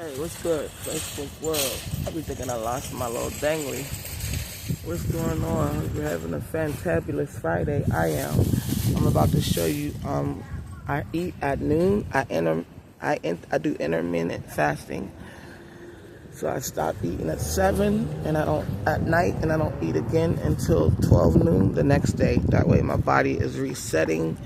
Hey, what's good, Facebook world? I be thinking I lost my little dangly. What's going on? Hope you're having a fantabulous Friday. I am. I'm about to show you. I eat at noon. I do intermittent fasting. So I stop eating at 7, and I don't at night, and I don't eat again until 12 noon the next day. That way, my body is resetting.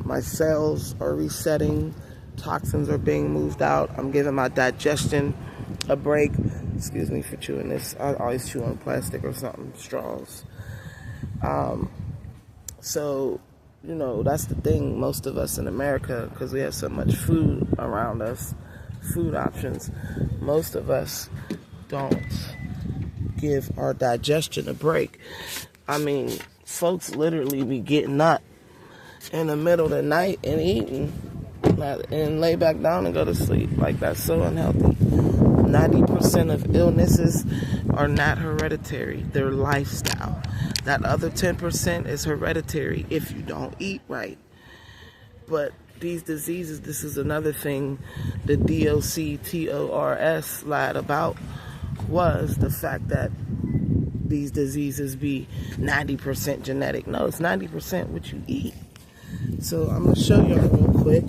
My cells are resetting. Toxins are being moved out. I'm giving my digestion a break. Excuse me for chewing this. I always chew on plastic or something, straws. So, that's the thing. Most of us in America, because we have so much food around us, food options, most of us don't give our digestion a break. I mean, folks literally be getting up in the middle of the night and eating and lay back down and go to sleep. Like, that's so unhealthy. 90% of illnesses are not hereditary. They're lifestyle. That other 10% is hereditary if you don't eat right. But these diseases, this is another thing the DOCTORS lied about, was the fact that these diseases be 90% genetic. No, it's 90% what you eat. So I'm going to show y'all real quick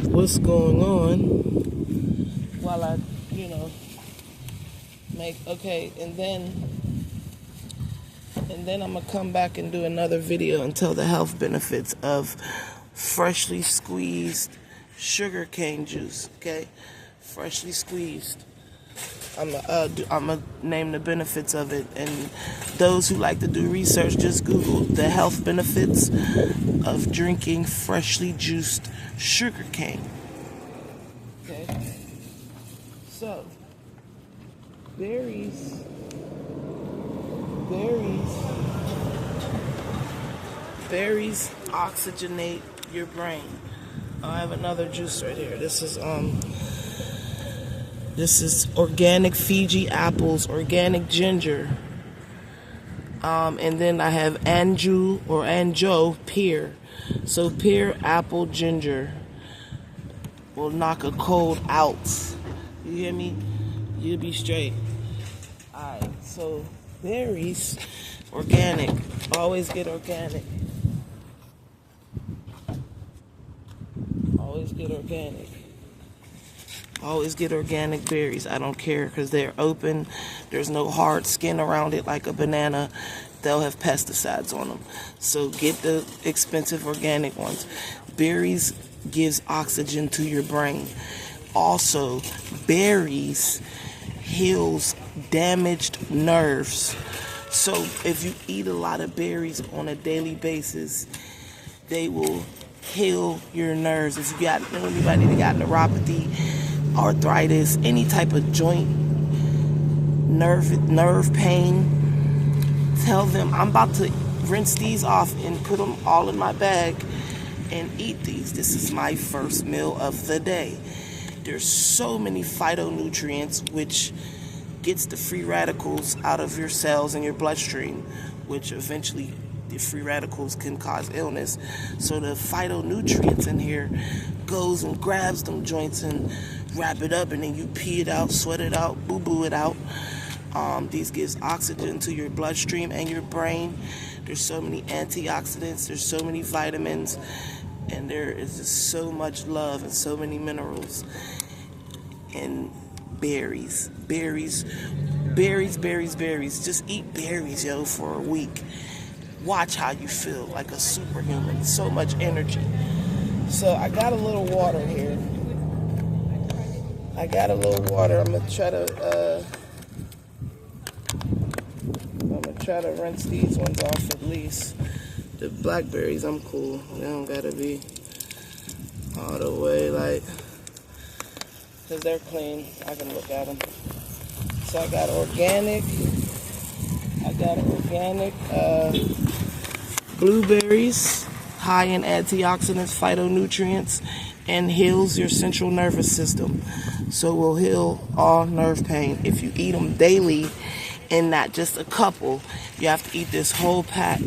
what's going on while I, and then I'm going to come back and do another video and tell the health benefits of freshly squeezed sugar cane juice, okay? Freshly squeezed. I'm gonna name the benefits of it, and those who like to do research, just Google the health benefits of drinking freshly juiced sugar cane. Okay, so berries oxygenate your brain. I have another juice right here. This is organic Fiji apples, organic ginger. And then I have Anjo pear. So pear, apple, ginger will knock a cold out. You hear me? You'll be straight. Alright, so berries, organic. Always get organic. Always get organic. Always get organic berries. I don't care, because they're open. There's no hard skin around it like a banana. They'll have pesticides on them. So get the expensive organic ones. Berries gives oxygen to your brain. Also, berries heals damaged nerves. So if you eat a lot of berries on a daily basis, they will heal your nerves. If you got anybody that got neuropathy, arthritis, any type of joint nerve pain, tell them I'm about to rinse these off and put them all in my bag and eat these. This is my first meal of the day. There's so many phytonutrients, which gets the free radicals out of your cells in your bloodstream, which eventually the free radicals can cause illness. So the phytonutrients in here goes and grabs them joints and wrap it up, and then you pee it out, sweat it out, boo-boo it out. These gives oxygen to your bloodstream and your brain. There's so many antioxidants, there's so many vitamins, and there is just so much love and so many minerals in berries. Just eat berries, yo, for a week. Watch how you feel, like a superhuman. So much energy. So I got a little water here. I'm gonna try to rinse these ones off at least. The blackberries, I'm cool. They don't gotta be all the way because they're clean. I can look at them. So I got organic blueberries, high in antioxidants, phytonutrients, and heals your central nervous system. So will heal all nerve pain. If you eat them daily and not just a couple, you have to eat this whole pack.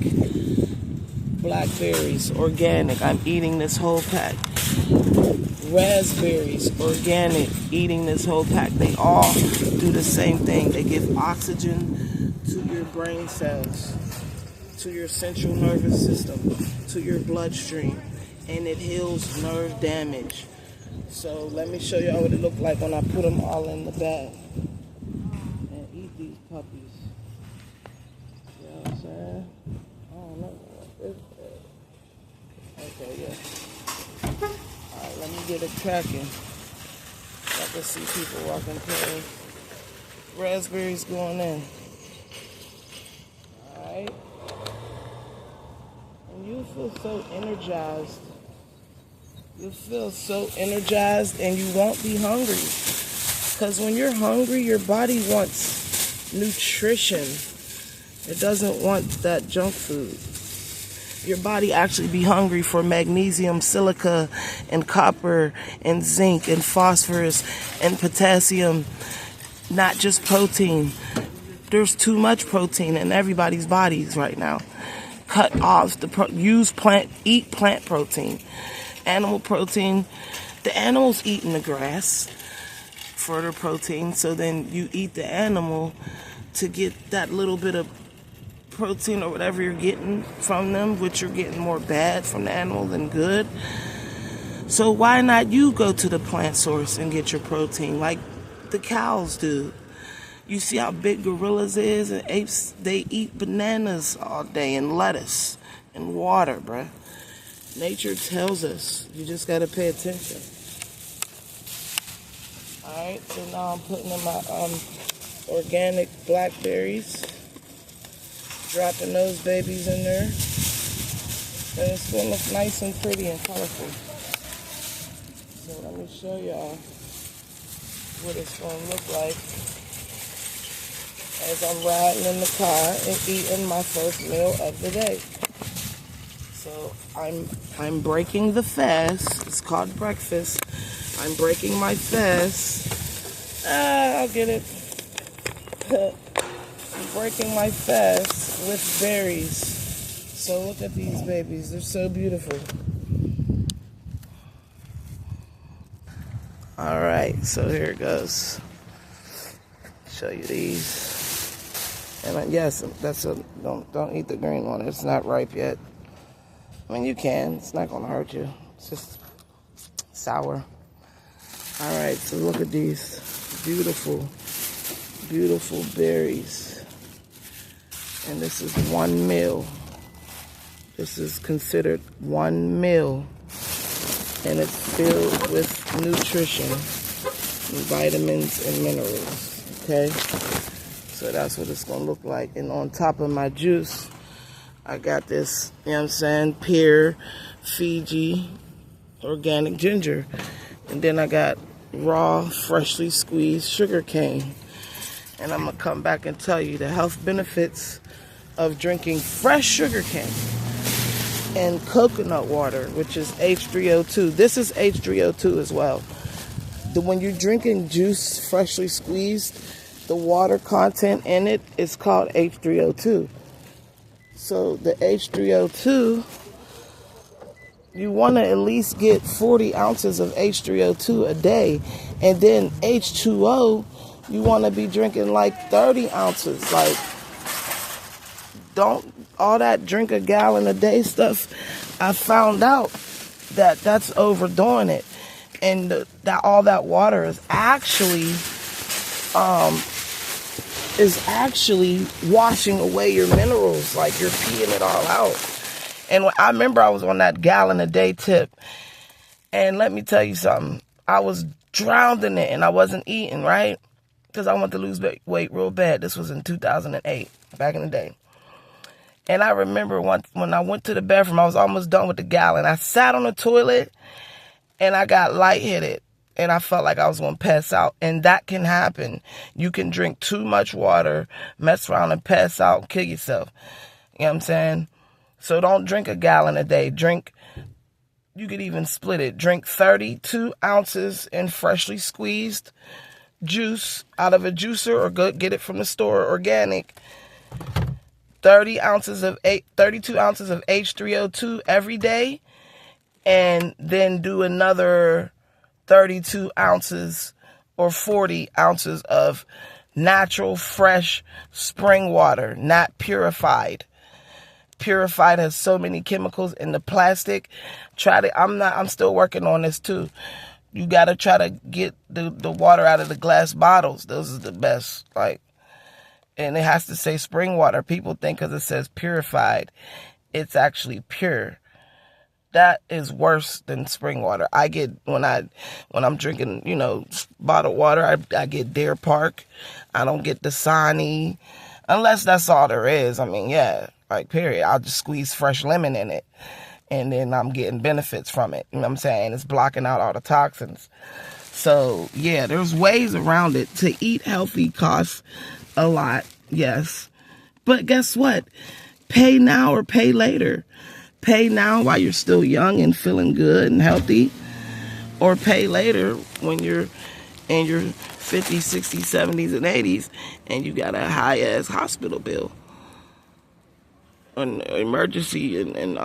Blackberries, organic. I'm eating this whole pack. Raspberries, organic, eating this whole pack. They all do the same thing. They give oxygen to your brain cells, to your central nervous system, to your bloodstream, and it heals nerve damage. So let me show y'all what it looked like when I put them all in the bag and eat these puppies. You know what I'm saying? I don't know what this is. Okay, yeah. Alright, let me get it cracking. I can see people walking through. Raspberries going in. Alright. And you feel so energized. You'll feel so energized and you won't be hungry. Because when you're hungry, your body wants nutrition. It doesn't want that junk food. Your body actually be hungry for magnesium, silica, and copper, and zinc, and phosphorus, and potassium. Not just protein. There's too much protein in everybody's bodies right now. Cut off eat plant protein. Animal protein, the animal's eating the grass for the protein, so then you eat the animal to get that little bit of protein or whatever you're getting from them, which you're getting more bad from the animal than good. So why not you go to the plant source and get your protein like the cows do? You see how big gorillas is, and apes, they eat bananas all day and lettuce and water, bruh. Nature tells us. You just got to pay attention. Alright, so now I'm putting in my organic blackberries. Dropping those babies in there. And it's going to look nice and pretty and colorful. So let me show y'all what it's going to look like as I'm riding in the car and eating my first meal of the day. So I'm breaking the fast. It's called breakfast. I'm breaking my fast. I'll get it. I'm breaking my fast with berries. So look at these babies. They're so beautiful. All right, so here it goes. Show you these. And yes, don't eat the green one. It's not ripe yet. I mean, you can. It's not going to hurt you. It's just sour. All right, so look at these beautiful, beautiful berries. And this is one meal. This is considered one meal. And it's filled with nutrition, and vitamins, and minerals. Okay? So that's what it's going to look like. And on top of my juice, I got this, you know what I'm saying, pear, Fiji, organic ginger. And then I got raw, freshly squeezed sugar cane. And I'm going to come back and tell you the health benefits of drinking fresh sugar cane and coconut water, which is H3O2. This is H3O2 as well. When you're drinking juice freshly squeezed, the water content in it is called H3O2. So the H3O2, you want to at least get 40 ounces of H3O2 a day. And then H2O, you want to be drinking like 30 ounces. Like, don't all that drink a gallon a day stuff. I found out that that's overdoing it. And that all that water is actually washing away your minerals, like you're peeing it all out. And I remember I was on that gallon a day tip, and let me tell you something, I was drowned in it and I wasn't eating, right? Because I wanted to lose weight real bad. This was in 2008, back in the day. And I remember when I went to the bathroom, I was almost done with the gallon. I sat on the toilet and I got lightheaded. And I felt like I was going to pass out. And that can happen. You can drink too much water, mess around and pass out, and kill yourself. You know what I'm saying? So don't drink a gallon a day. You could even split it. Drink 32 ounces in freshly squeezed juice out of a juicer, or get it from the store, organic. 32 ounces of H3O2 every day. And then do another 32 ounces or 40 ounces of natural, fresh spring water, not purified. Purified has so many chemicals in the plastic. I'm still working on this too. You got to try to get the water out of the glass bottles. Those are the best. And it has to say spring water. People think because it says purified, it's actually pure. That is worse than spring water. I get, when I'm drinking, bottled water, I get Deer Park. I don't get Dasani, unless that's all there is. Period. I'll just squeeze fresh lemon in it, and then I'm getting benefits from it. You know what I'm saying? It's blocking out all the toxins. So, yeah, there's ways around it. To eat healthy costs a lot, yes. But guess what? Pay now or pay later. Pay now while you're still young and feeling good and healthy, or pay later when you're in your 50s, 60s, 70s, and 80s, and you got a high-ass hospital bill, an emergency, and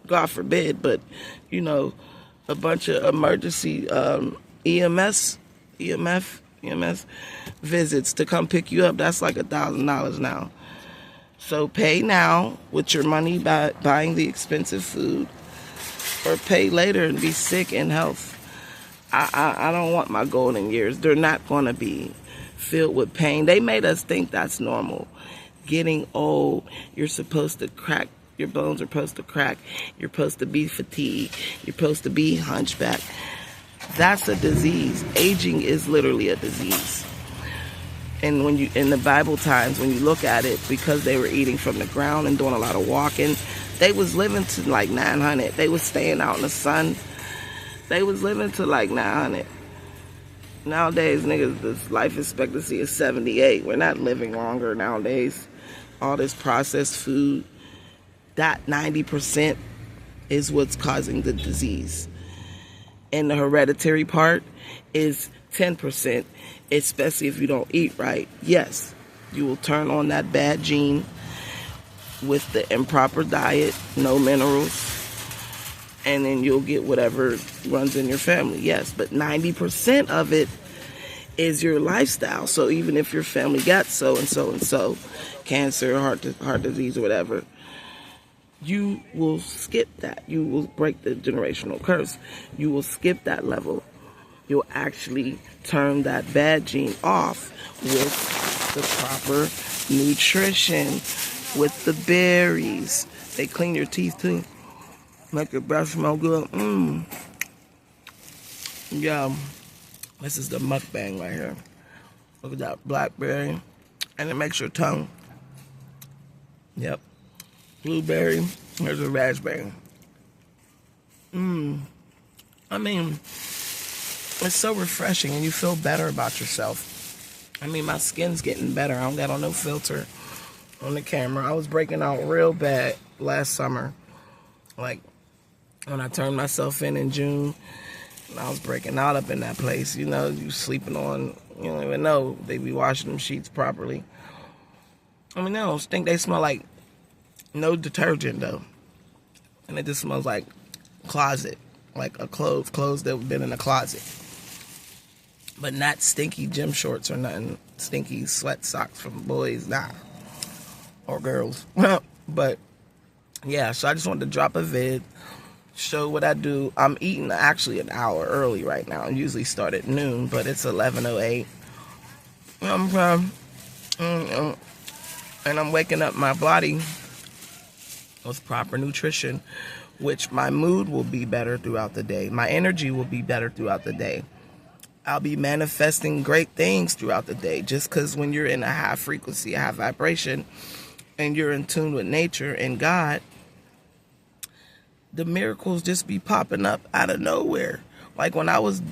God forbid, but, a bunch of emergency EMS visits to come pick you up. That's like $1,000 now. So pay now with your money by buying the expensive food, or pay later and be sick in health. I don't want my golden years. They're not going to be filled with pain. They made us think that's normal. Getting old, you're supposed to crack. Your bones are supposed to crack. You're supposed to be fatigued. You're supposed to be hunchback. That's a disease. Aging is literally a disease. And when in the Bible times, when you look at it, because they were eating from the ground and doing a lot of walking, they was living to like 900. They was staying out in the sun. They was living to like 900. Nowadays, niggas, this life expectancy is 78. We're not living longer nowadays. All this processed food, that 90% is what's causing the disease. And the hereditary part is 10%, especially if you don't eat right. Yes, you will turn on that bad gene with the improper diet, no minerals, and then you'll get whatever runs in your family. Yes, but 90% of it is your lifestyle. So even if your family got so and so and so, cancer, heart disease, or whatever, you will skip that. You will break the generational curse. You will skip that level. You'll actually turn that bad gene off with the proper nutrition, with the berries. They clean your teeth too. Make your breath smell good. Yeah. This is the mukbang right here. Look at that blackberry. And it makes your tongue. Yep. Blueberry. Here's a raspberry. It's so refreshing and you feel better about yourself. My skin's getting better. I don't got on no filter on the camera. I was breaking out real bad last summer. Like when I turned myself in June, and I was breaking out up in that place. You sleeping on, you don't even know they be washing them sheets properly. I don't think they smell like no detergent though. And it just smells like closet, like a clothes that have been in a closet. But not stinky gym shorts or nothing. Stinky sweat socks from boys, nah. Or girls. But, yeah, so I just wanted to drop a vid, show what I do. I'm eating actually an hour early right now. I usually start at noon, but it's 11:08. And I'm waking up my body with proper nutrition, which my mood will be better throughout the day. My energy will be better throughout the day. I'll be manifesting great things throughout the day, just because when you're in a high frequency, a high vibration, and you're in tune with nature and God, the miracles just be popping up out of nowhere. Like when I was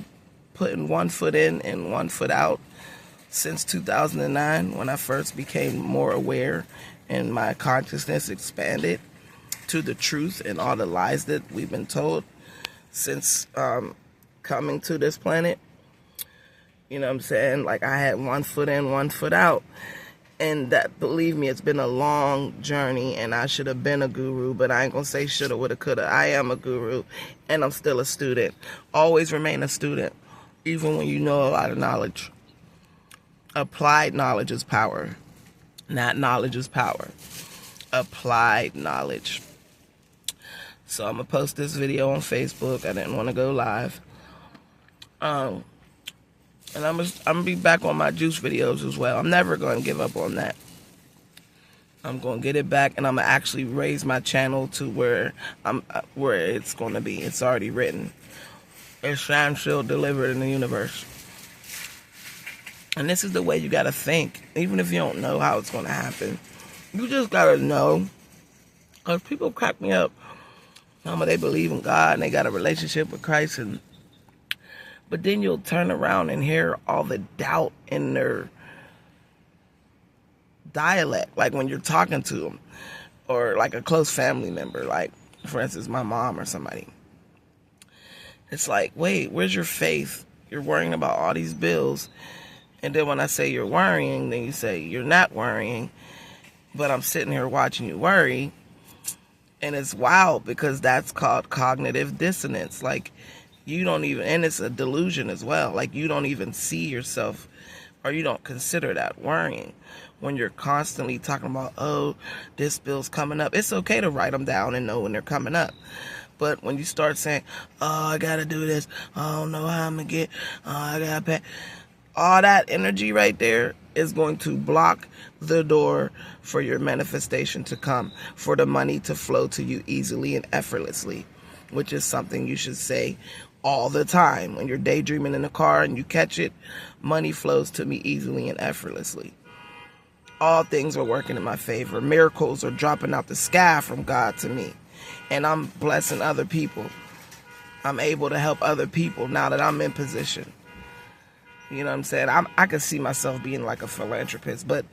putting one foot in and one foot out since 2009, when I first became more aware and my consciousness expanded to the truth and all the lies that we've been told since coming to this planet. You know what I'm saying? Like I had one foot in, one foot out. And that, believe me, it's been a long journey, and I should have been a guru, but I ain't gonna say shoulda, woulda, coulda. I am a guru, and I'm still a student. Always remain a student, even when you know a lot of knowledge. Applied knowledge is power. Not knowledge is power. Applied knowledge. So I'm gonna post this video on Facebook. I didn't want to go live. And I'm gonna be back on my juice videos as well. I'm never gonna give up on that. I'm gonna get it back, and I'm gonna actually raise my channel to where it's gonna be. It's already written. It's signed, sealed, delivered in the universe. And this is the way you gotta think, even if you don't know how it's gonna happen. You just gotta know. Cause people crack me up. They believe in God and they got a relationship with Christ, but then you'll turn around and hear all the doubt in their dialect, like when you're talking to them, or like a close family member, like for instance my mom or somebody. It's like, wait, where's your faith? You're worrying about all these bills, and then when I say you're worrying, then you say you're not worrying, but I'm sitting here watching you worry. And it's wild, because that's called cognitive dissonance. Like, you don't even, and it's a delusion as well. Like, you don't even see yourself, or you don't consider that worrying. When you're constantly talking about, oh, this bill's coming up. It's okay to write them down and know when they're coming up. But when you start saying, oh, I gotta do this, I don't know how I'm gonna get, oh, I gotta pay. All that energy right there is going to block the door for your manifestation to come, for the money to flow to you easily and effortlessly, which is something you should say all the time. When you're daydreaming in the car and you catch it, money flows to me easily and effortlessly. All things are working in my favor. Miracles are dropping out the sky from God to me, and I'm blessing other people. I'm able to help other people now that I'm in position. You know what I'm saying? I could see myself being like a philanthropist, but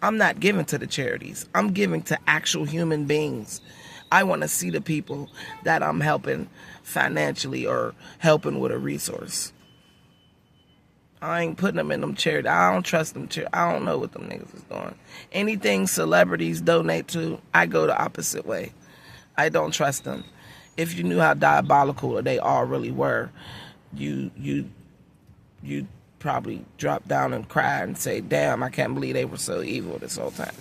I'm not giving to the charities. I'm giving to actual human beings. I want to see the people that I'm helping financially or helping with a resource. I ain't putting them in them charities. I don't trust them. I don't know what them niggas is doing. Anything celebrities donate to, I go the opposite way. I don't trust them. If you knew how diabolical they all really were, you probably drop down and cry and say, damn, I can't believe they were so evil this whole time.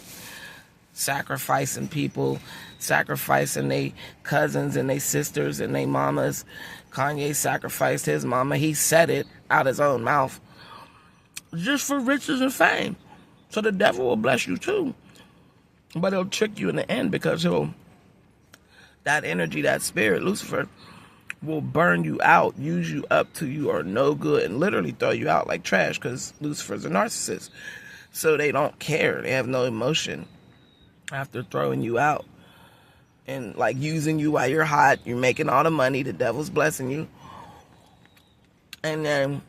Sacrificing people, sacrificing their cousins and their sisters and their mamas. Kanye sacrificed his mama. He said it out his own mouth, just for riches and fame. So the devil will bless you too, but he'll trick you in the end, because that energy, that spirit, Lucifer, will burn you out, use you up till you are no good, and literally throw you out like trash, because Lucifer's a narcissist. So they don't care. They have no emotion after throwing you out and like using you while you're hot. You're making all the money. The devil's blessing you. And then,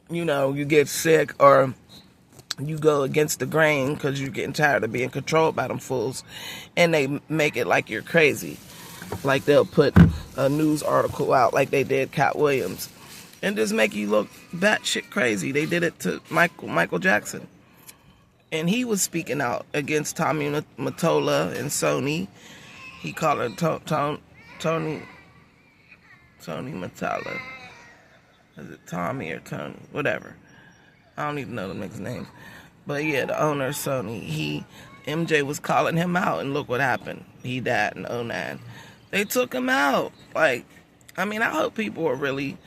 you get sick, or you go against the grain because you're getting tired of being controlled by them fools, and they make it like you're crazy. Like they'll put a news article out like they did Cat Williams and just make you look batshit crazy. They did it to Michael Jackson. And he was speaking out against Tommy Mottola and Sony. He called her Tony Mottola. Is it Tommy or Tony? Whatever. I don't even know the nigga's name. But yeah, the owner of Sony, MJ was calling him out, and look what happened. He died in 2009. They took him out. I hope people are really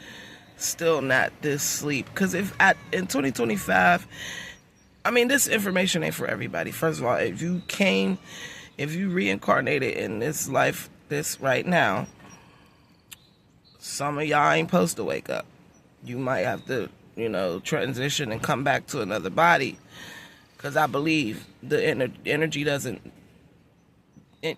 still not this sleep. Because in 2025, this information ain't for everybody. First of all, if you reincarnated in this life, this right now, some of y'all ain't supposed to wake up. You might have to, transition and come back to another body. Because I believe the energy doesn't,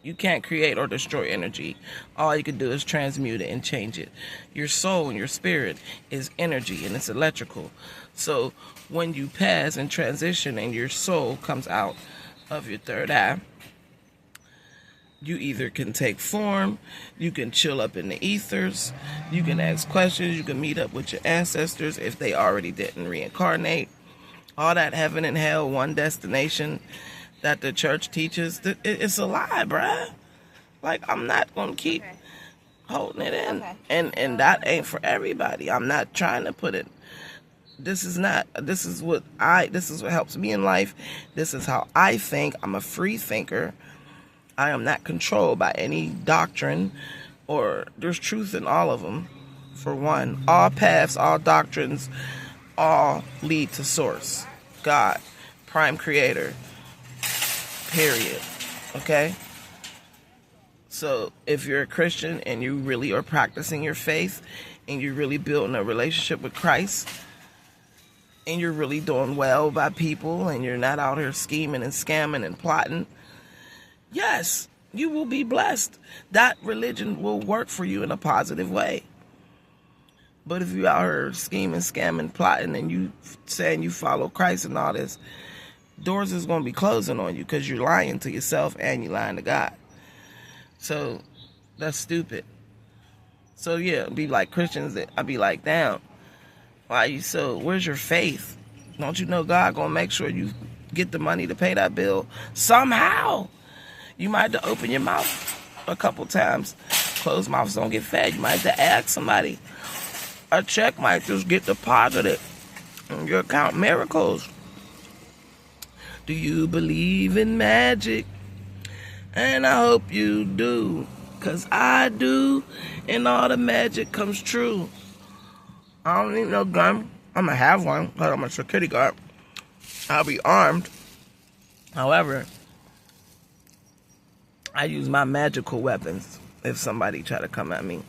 you can't create or destroy energy. All you can do is transmute it and change it. Your soul and your spirit is energy, and it's electrical. So when you pass and transition and your soul comes out of your third eye, you either can take form, you can chill up in the ethers, you can ask questions, you can meet up with your ancestors if they already didn't reincarnate. All that heaven and hell, one destination that the church teaches, it's a lie, bruh. Like, I'm not going to keep holding it in. And that ain't for everybody. I'm not trying to put it. This is what helps me in life. This is how I think. I'm a free thinker. I am not controlled by any doctrine, or there's truth in all of them. For one, all paths, all doctrines, all lead to source. God, prime creator, period. Okay? So if you're a Christian and you really are practicing your faith and you're really building a relationship with Christ and you're really doing well by people and you're not out here scheming and scamming and plotting, yes, you will be blessed. That religion will work for you in a positive way. But if you out here scheming, scamming, plotting, and you saying you follow Christ and all this, doors is going to be closing on you because you're lying to yourself and you're lying to God. So that's stupid. So yeah, be like Christians. I'd be like, damn, why you so? Where's your faith? Don't you know God gonna make sure you get the money to pay that bill somehow? You might have to open your mouth a couple times. Closed mouths don't get fed. You might have to ask somebody. A check might just get deposited in your account. Miracles. Do you believe in magic? And I hope you do, because I do, and all the magic comes true. I don't need no gun. I'm going to have one, because I'm a security guard. I'll be armed. However, I use my magical weapons if somebody try to come at me.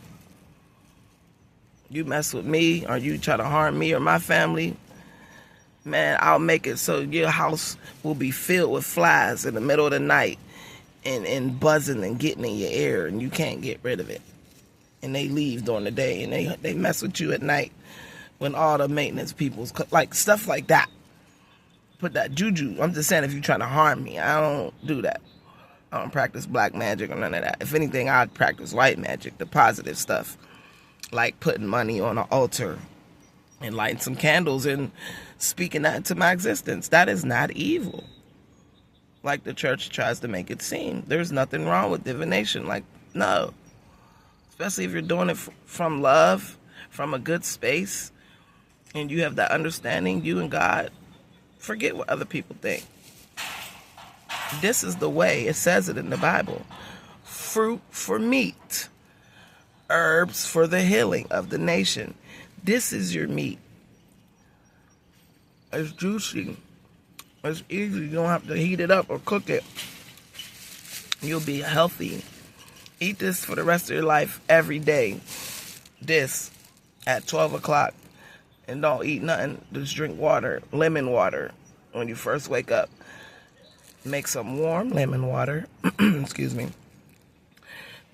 You mess with me, or you try to harm me or my family, man, I'll make it so your house will be filled with flies in the middle of the night. And buzzing and getting in your ear, and you can't get rid of it. And they leave during the day, and they mess with you at night when all the maintenance people's, like, stuff like that. Put that juju. I'm just saying, if you're trying to harm me, I don't do that. I don't practice black magic or none of that. If anything, I'd practice white magic, the positive stuff. Like putting money on an altar and lighting some candles and speaking that into my existence. That is not evil, like the church tries to make it seem. There's nothing wrong with divination. Like, no. Especially if you're doing it from love, from a good space, and you have that understanding, you and God. Forget what other people think. This is the way. It says it in the Bible. Fruit for meat. Herbs for the healing of the nation. This is your meat. It's juicy. It's easy. You don't have to heat it up or cook it. You'll be healthy. Eat this for the rest of your life every day. This at 12 o'clock. And don't eat nothing. Just drink water. Lemon water. When you first wake up. Make some warm lemon water. Excuse me.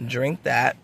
Drink that.